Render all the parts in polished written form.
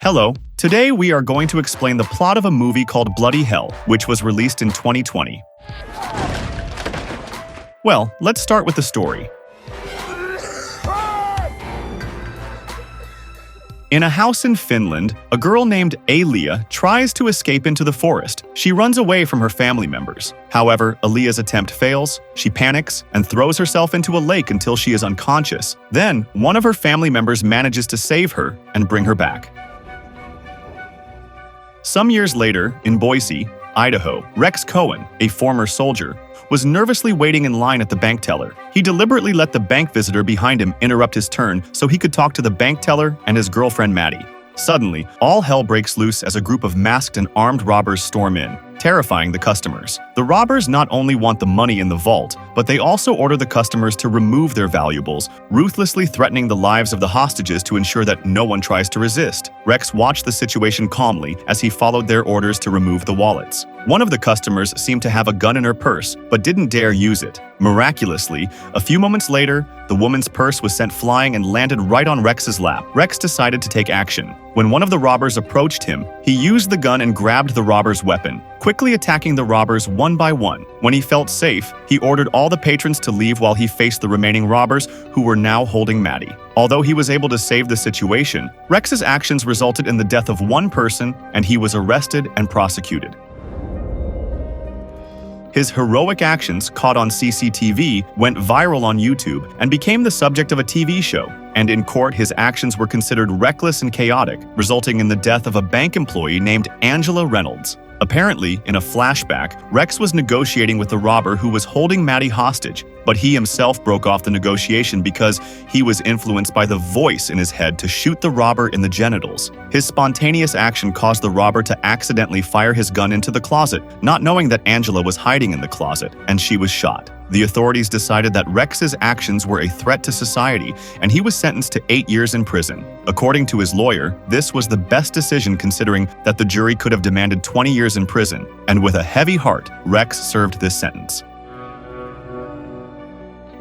Hello, today we are going to explain the plot of a movie called Bloody Hell, which was released in 2020. Well, let's start with the story. In a house in Finland, a girl named Aaliyah tries to escape into the forest. She runs away from her family members. However, Aaliyah's attempt fails, she panics, and throws herself into a lake until she is unconscious. Then, one of her family members manages to save her and bring her back. Some years later, in Boise, Idaho, Rex Coen, a former soldier, was nervously waiting in line at the bank teller. He deliberately let the bank visitor behind him interrupt his turn so he could talk to the bank teller and his girlfriend Maddie. Suddenly, all hell breaks loose as a group of masked and armed robbers storm in, terrifying the customers. The robbers not only want the money in the vault, but they also order the customers to remove their valuables, ruthlessly threatening the lives of the hostages to ensure that no one tries to resist. Rex watched the situation calmly as he followed their orders to remove the wallets. One of the customers seemed to have a gun in her purse, but didn't dare use it. Miraculously, a few moments later, the woman's purse was sent flying and landed right on Rex's lap. Rex decided to take action. When one of the robbers approached him, he used the gun and grabbed the robber's weapon, quickly attacking the robbers one by one. When he felt safe, he ordered all the patrons to leave while he faced the remaining robbers, who were now holding Maddie. Although he was able to save the situation, Rex's actions resulted in the death of one person, and he was arrested and prosecuted. His heroic actions, caught on CCTV, went viral on YouTube and became the subject of a TV show. And in court, his actions were considered reckless and chaotic, resulting in the death of a bank employee named Angela Reynolds. Apparently, in a flashback, Rex was negotiating with the robber who was holding Maddie hostage, but he himself broke off the negotiation because he was influenced by the voice in his head to shoot the robber in the genitals. His spontaneous action caused the robber to accidentally fire his gun into the closet, not knowing that Angela was hiding in the closet, and she was shot. The authorities decided that Rex's actions were a threat to society, and he was sentenced to 8 years in prison. According to his lawyer, this was the best decision considering that the jury could have demanded 20 years in prison, and with a heavy heart, Rex served this sentence.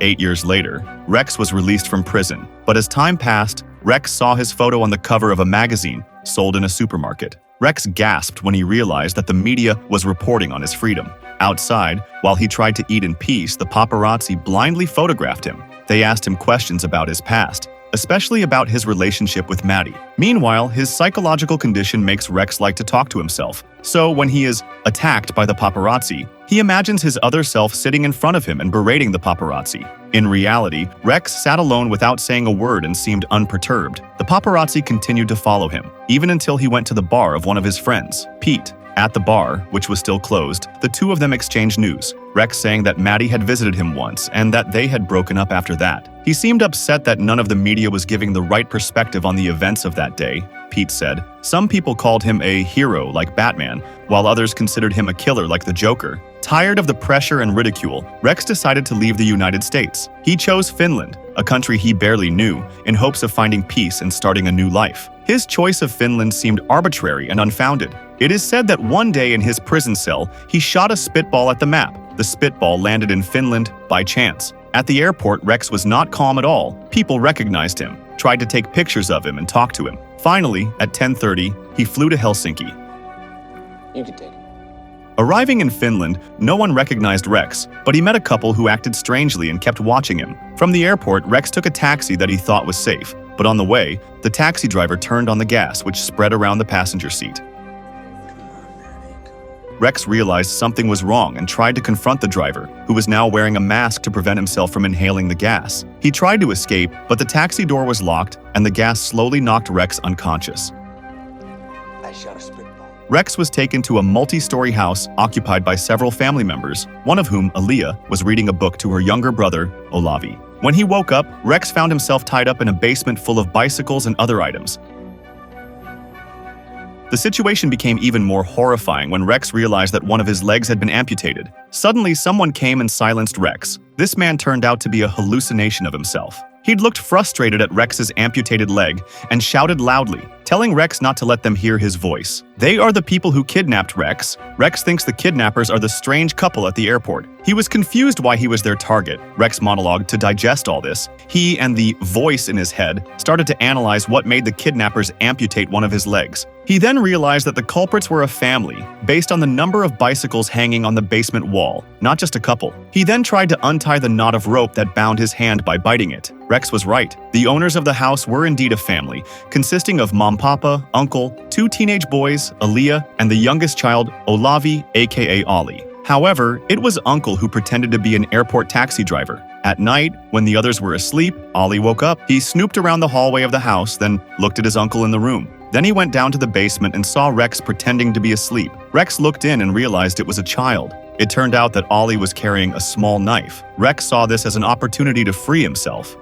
8 years later, Rex was released from prison, but as time passed, Rex saw his photo on the cover of a magazine sold in a supermarket. Rex gasped when he realized that the media was reporting on his freedom. Outside, while he tried to eat in peace, the paparazzi blindly photographed him. They asked him questions about his past, especially about his relationship with Maddie. Meanwhile, his psychological condition makes Rex like to talk to himself. So when he is attacked by the paparazzi, he imagines his other self sitting in front of him and berating the paparazzi. In reality, Rex sat alone without saying a word and seemed unperturbed. The paparazzi continued to follow him, even until he went to the bar of one of his friends, Pete. At the bar, which was still closed, the two of them exchanged news, Rex saying that Maddie had visited him once and that they had broken up after that. He seemed upset that none of the media was giving the right perspective on the events of that day, Pete said. Some people called him a hero like Batman, while others considered him a killer like the Joker. Tired of the pressure and ridicule, Rex decided to leave the United States. He chose Finland, a country he barely knew, in hopes of finding peace and starting a new life. His choice of Finland seemed arbitrary and unfounded. It is said that one day in his prison cell, he shot a spitball at the map. The spitball landed in Finland by chance. At the airport, Rex was not calm at all. People recognized him, tried to take pictures of him and talk to him. Finally, at 10:30, he flew to Helsinki. You can take it. Arriving in Finland, no one recognized Rex, but he met a couple who acted strangely and kept watching him. From the airport, Rex took a taxi that he thought was safe, but on the way, the taxi driver turned on the gas, which spread around the passenger seat. Rex realized something was wrong and tried to confront the driver, who was now wearing a mask to prevent himself from inhaling the gas. He tried to escape, but the taxi door was locked and the gas slowly knocked Rex unconscious. I shot a spitball. Rex was taken to a multi-story house occupied by several family members, one of whom, Aaliyah, was reading a book to her younger brother, Olavi. When he woke up, Rex found himself tied up in a basement full of bicycles and other items. The situation became even more horrifying when Rex realized that one of his legs had been amputated. Suddenly, someone came and silenced Rex. This man turned out to be a hallucination of himself. He'd looked frustrated at Rex's amputated leg and shouted loudly, telling Rex not to let them hear his voice. They are the people who kidnapped Rex. Rex thinks the kidnappers are the strange couple at the airport. He was confused why he was their target. Rex monologued to digest all this. He and the voice in his head started to analyze what made the kidnappers amputate one of his legs. He then realized that the culprits were a family, based on the number of bicycles hanging on the basement wall, not just a couple. He then tried to untie the knot of rope that bound his hand by biting it. Rex was right. The owners of the house were indeed a family, consisting of mom, papa, uncle, 2 teenage boys, Aaliyah, and the youngest child, Olavi, aka Ollie. However, it was Uncle who pretended to be an airport taxi driver. At night, when the others were asleep, Ollie woke up. He snooped around the hallway of the house, then looked at his uncle in the room. Then he went down to the basement and saw Rex pretending to be asleep. Rex looked in and realized it was a child. It turned out that Ollie was carrying a small knife. Rex saw this as an opportunity to free himself.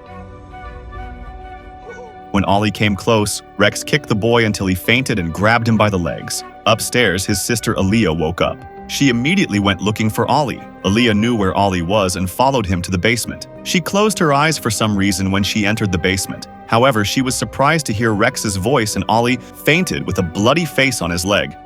When Ollie came close, Rex kicked the boy until he fainted and grabbed him by the legs. Upstairs, his sister Aaliyah woke up. She immediately went looking for Ollie. Aaliyah knew where Ollie was and followed him to the basement. She closed her eyes for some reason when she entered the basement. However, she was surprised to hear Rex's voice and Ollie fainted with a bloody face on his leg.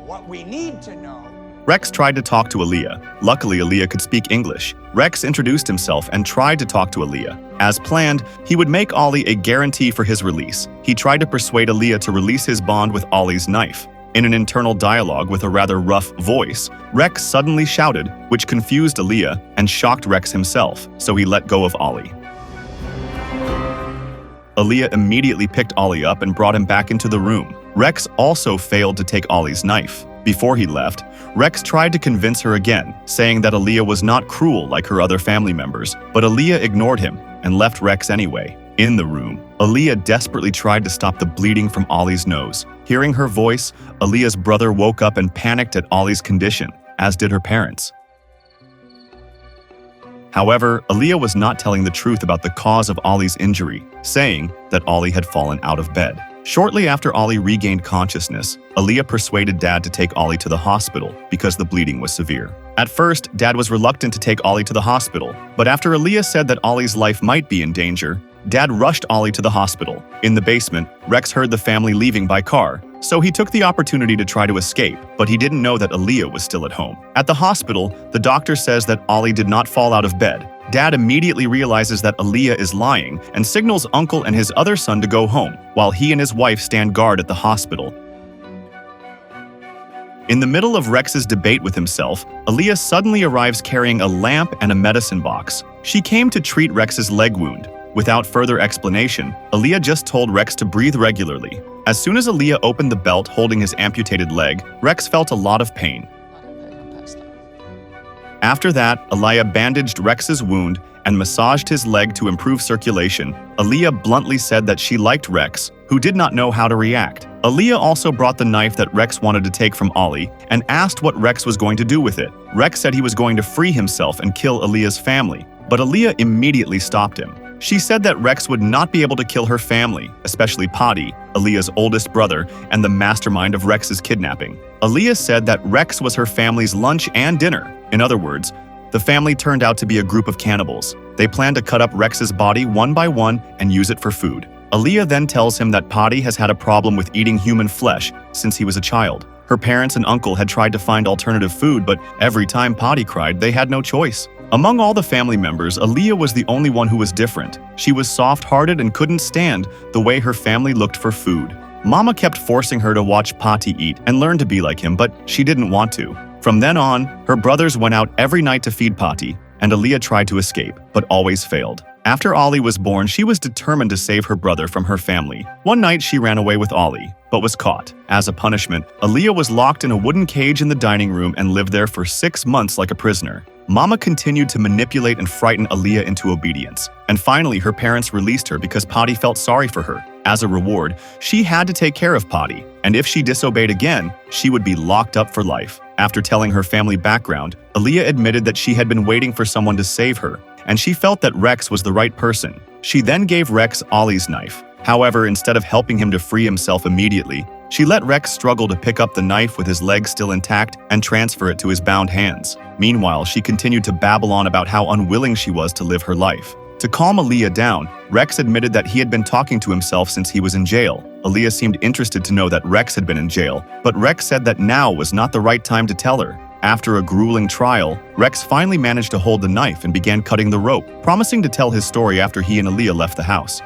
What we need to know. Rex tried to talk to Aaliyah. Luckily, Aaliyah could speak English. Rex introduced himself and tried to talk to Aaliyah. As planned, he would make Ollie a guarantee for his release. He tried to persuade Aaliyah to release his bond with Ollie's knife. In an internal dialogue with a rather rough voice, Rex suddenly shouted, which confused Aaliyah and shocked Rex himself, so he let go of Ollie. Aaliyah immediately picked Ollie up and brought him back into the room. Rex also failed to take Ollie's knife. Before he left, Rex tried to convince her again, saying that Aaliyah was not cruel like her other family members, but Aaliyah ignored him and left Rex anyway. In the room, Aaliyah desperately tried to stop the bleeding from Ollie's nose. Hearing her voice, Aaliyah's brother woke up and panicked at Ollie's condition, as did her parents. However, Aaliyah was not telling the truth about the cause of Ollie's injury, saying that Ollie had fallen out of bed. Shortly after Ollie regained consciousness, Aaliyah persuaded Dad to take Ollie to the hospital because the bleeding was severe. At first, Dad was reluctant to take Ollie to the hospital, but after Aaliyah said that Ollie's life might be in danger, Dad rushed Ollie to the hospital. In the basement, Rex heard the family leaving by car, so he took the opportunity to try to escape, but he didn't know that Aaliyah was still at home. At the hospital, the doctor says that Ollie did not fall out of bed. Dad immediately realizes that Aaliyah is lying and signals Uncle and his other son to go home, while he and his wife stand guard at the hospital. In the middle of Rex's debate with himself, Aaliyah suddenly arrives carrying a lamp and a medicine box. She came to treat Rex's leg wound. Without further explanation, Aaliyah just told Rex to breathe regularly. As soon as Aaliyah opened the belt holding his amputated leg, Rex felt a lot of pain. After that, Aaliyah bandaged Rex's wound and massaged his leg to improve circulation. Aaliyah bluntly said that she liked Rex, who did not know how to react. Aaliyah also brought the knife that Rex wanted to take from Ollie and asked what Rex was going to do with it. Rex said he was going to free himself and kill Aaliyah's family, but Aaliyah immediately stopped him. She said that Rex would not be able to kill her family, especially Paddy, Aaliyah's oldest brother and the mastermind of Rex's kidnapping. Aaliyah said that Rex was her family's lunch and dinner. In other words, the family turned out to be a group of cannibals. They planned to cut up Rex's body one by one and use it for food. Aaliyah then tells him that Paddy has had a problem with eating human flesh since he was a child. Her parents and uncle had tried to find alternative food, but every time Paddy cried, they had no choice. Among all the family members, Aaliyah was the only one who was different. She was soft-hearted and couldn't stand the way her family looked for food. Mama kept forcing her to watch Paddy eat and learn to be like him, but she didn't want to. From then on, her brothers went out every night to feed Paddy, and Aaliyah tried to escape, but always failed. After Ollie was born, she was determined to save her brother from her family. One night, she ran away with Ollie, but was caught. As a punishment, Aaliyah was locked in a wooden cage in the dining room and lived there for 6 months like a prisoner. Mama continued to manipulate and frighten Aaliyah into obedience. And finally, her parents released her because Paddy felt sorry for her. As a reward, she had to take care of Paddy, and if she disobeyed again, she would be locked up for life. After telling her family background, Aaliyah admitted that she had been waiting for someone to save her, and she felt that Rex was the right person. She then gave Rex Ollie's knife. However, instead of helping him to free himself immediately, she let Rex struggle to pick up the knife with his leg still intact and transfer it to his bound hands. Meanwhile, she continued to babble on about how unwilling she was to live her life. To calm Aaliyah down, Rex admitted that he had been talking to himself since he was in jail. Aaliyah seemed interested to know that Rex had been in jail, but Rex said that now was not the right time to tell her. After a grueling trial, Rex finally managed to hold the knife and began cutting the rope, promising to tell his story after he and Aaliyah left the house.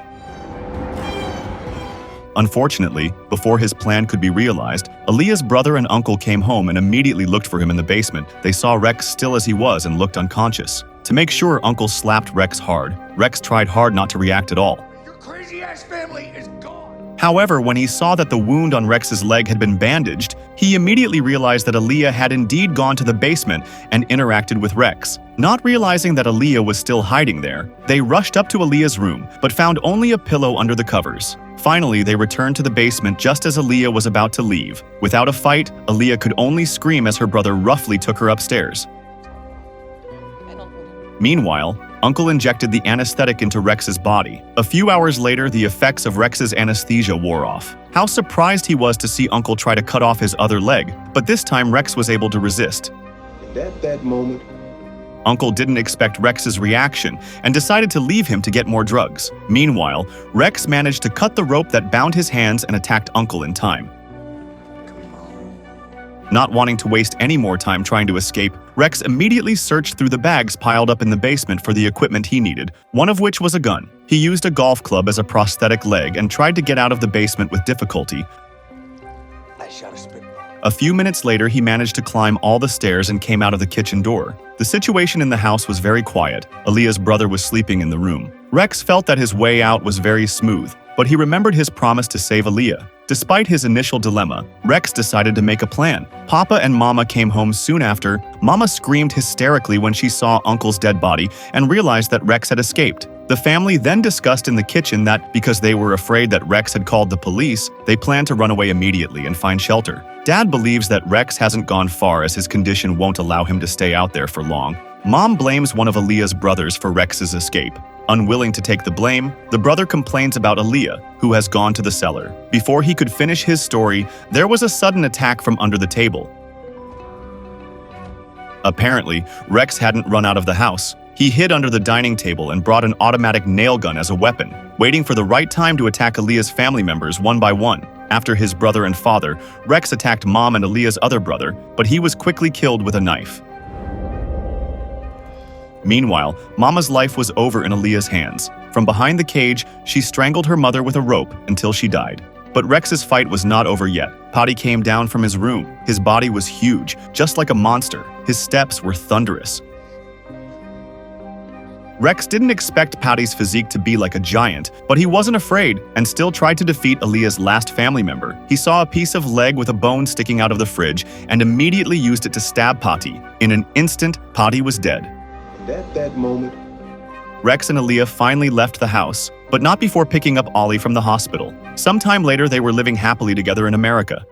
Unfortunately, before his plan could be realized, Aaliyah's brother and uncle came home and immediately looked for him in the basement. They saw Rex still as he was and looked unconscious. To make sure, Uncle slapped Rex hard. Rex tried hard not to react at all. Your crazy-ass family is gone. However, when he saw that the wound on Rex's leg had been bandaged, he immediately realized that Aaliyah had indeed gone to the basement and interacted with Rex. Not realizing that Aaliyah was still hiding there, they rushed up to Aaliyah's room, but found only a pillow under the covers. Finally, they returned to the basement just as Aaliyah was about to leave. Without a fight, Aaliyah could only scream as her brother roughly took her upstairs. Meanwhile, Uncle injected the anesthetic into Rex's body. A few hours later, the effects of Rex's anesthesia wore off. How surprised he was to see Uncle try to cut off his other leg, but this time Rex was able to resist. And at that moment, Uncle didn't expect Rex's reaction and decided to leave him to get more drugs. Meanwhile, Rex managed to cut the rope that bound his hands and attacked Uncle in time. Not wanting to waste any more time trying to escape, Rex immediately searched through the bags piled up in the basement for the equipment he needed, one of which was a gun. He used a golf club as a prosthetic leg and tried to get out of the basement with difficulty. I shot a spitball. A few minutes later, he managed to climb all the stairs and came out of the kitchen door. The situation in the house was very quiet. Aaliyah's brother was sleeping in the room. Rex felt that his way out was very smooth, but he remembered his promise to save Aaliyah. Despite his initial dilemma, Rex decided to make a plan. Papa and Mama came home soon after. Mama screamed hysterically when she saw Uncle's dead body and realized that Rex had escaped. The family then discussed in the kitchen that, because they were afraid that Rex had called the police, they planned to run away immediately and find shelter. Dad believes that Rex hasn't gone far as his condition won't allow him to stay out there for long. Mom blames one of Aaliyah's brothers for Rex's escape. Unwilling to take the blame, the brother complains about Aaliyah, who has gone to the cellar. Before he could finish his story, there was a sudden attack from under the table. Apparently, Rex hadn't run out of the house. He hid under the dining table and brought an automatic nail gun as a weapon, waiting for the right time to attack Aaliyah's family members one by one. After his brother and father, Rex attacked Mom and Aaliyah's other brother, but he was quickly killed with a knife. Meanwhile, Mama's life was over in Aaliyah's hands. From behind the cage, she strangled her mother with a rope until she died. But Rex's fight was not over yet. Patty came down from his room. His body was huge, just like a monster. His steps were thunderous. Rex didn't expect Patty's physique to be like a giant, but he wasn't afraid and still tried to defeat Aaliyah's last family member. He saw a piece of leg with a bone sticking out of the fridge and immediately used it to stab Patty. In an instant, Patty was dead. and at that moment, Rex and Aaliyah finally left the house, but not before picking up Ollie from the hospital. Sometime later, they were living happily together in America.